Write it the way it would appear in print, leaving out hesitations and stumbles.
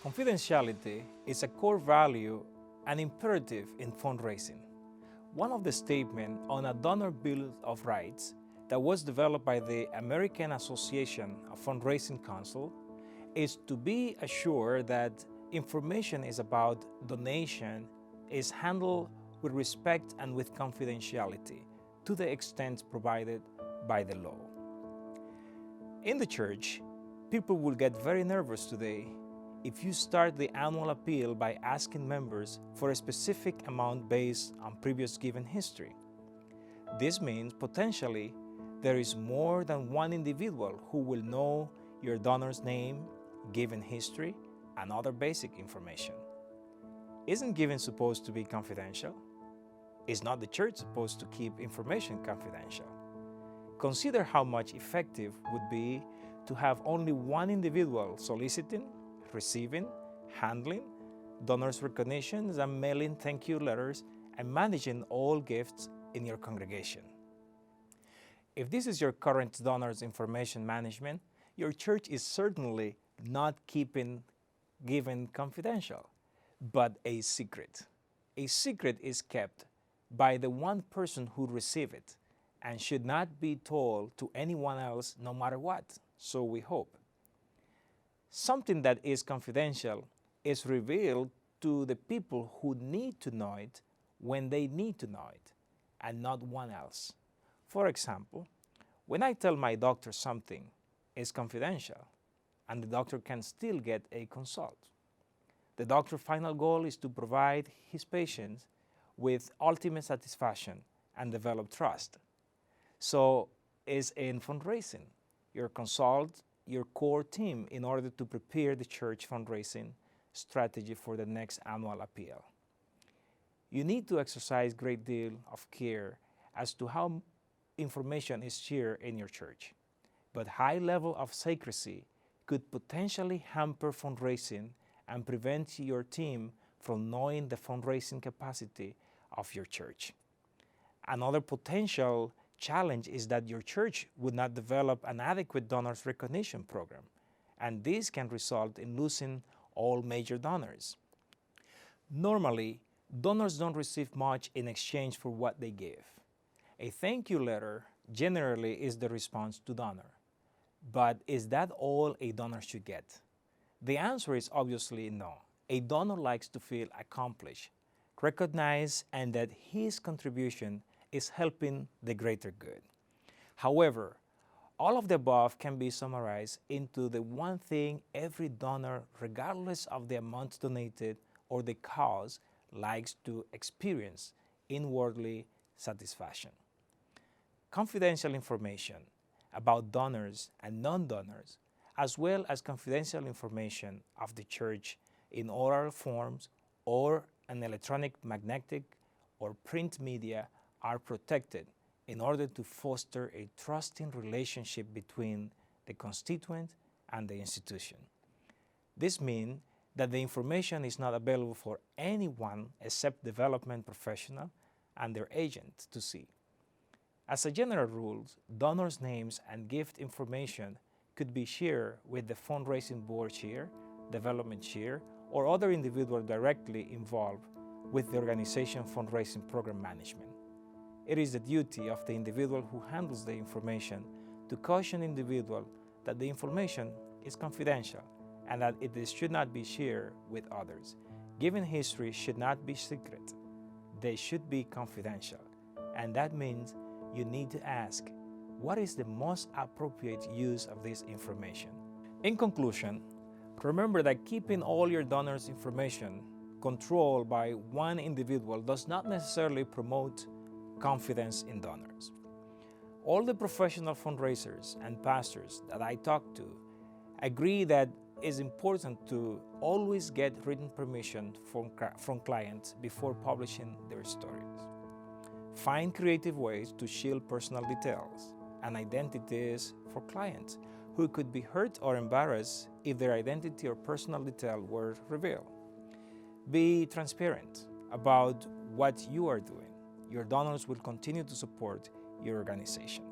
Confidentiality is a core value and imperative in fundraising. One of the statements on a donor bill of rights that was developed by the American Association of Fundraising Council is to be assured that information is about donation is handled with respect and with confidentiality to the extent provided by the law. In the church, people will get very nervous today if you start the annual appeal by asking members for a specific amount based on previous given history. This means potentially there is more than one individual who will know your donor's name, given history, and other basic information. Isn't giving supposed to be confidential? Is not the church supposed to keep information confidential? Consider how much effective would be to have only one individual soliciting, receiving, handling donors' recognitions and mailing thank you letters and managing all gifts in your congregation. If this is your current donors' information management, your church is certainly not keeping giving confidential, but a secret. A secret is kept by the one person who received it and should not be told to anyone else no matter what, so we hope. Something that is confidential is revealed to the people who need to know it when they need to know it, and not one else. For example, when I tell my doctor something is confidential, and the doctor can still get a consult. The doctor's final goal is to provide his patients with ultimate satisfaction and develop trust. So is in fundraising. You consult your core team in order to prepare the church fundraising strategy for the next annual appeal. You need to exercise a great deal of care as to how information is shared in your church. But high level of secrecy could potentially hamper fundraising and prevent your team from knowing the fundraising capacity of your church. Another potential challenge is that your church would not develop an adequate donors recognition program, and this can result in losing all major donors. Normally, donors don't receive much in exchange for what they give. A thank you letter generally is the response to donor. But is that all a donor should get? The answer is obviously no. A donor likes to feel accomplished, recognized, and that his contribution is helping the greater good. However, all of the above can be summarized into the one thing every donor, regardless of the amount donated or the cause, likes to experience: inwardly satisfaction. Confidential information about donors and non-donors, as well as confidential information of the church in oral forms or an electronic, magnetic, or print media are protected in order to foster a trusting relationship between the constituent and the institution. This means that the information is not available for anyone except development professional and their agent to see. As a general rule, donors' names and gift information could be shared with the fundraising board chair, development chair, or other individual directly involved with the organization fundraising program management. It is the duty of the individual who handles the information to caution the individual that the information is confidential and that it should not be shared with others. Given history should not be secret. They should be confidential. And that means you need to ask, what is the most appropriate use of this information? In conclusion, remember that keeping all your donors' information controlled by one individual does not necessarily promote confidence in donors. All the professional fundraisers and pastors that I talk to agree that it is important to always get written permission from clients before publishing their stories. Find creative ways to shield personal details and identities for clients who could be hurt or embarrassed if their identity or personal detail were revealed. Be transparent about what you are doing. Your donors will continue to support your organization.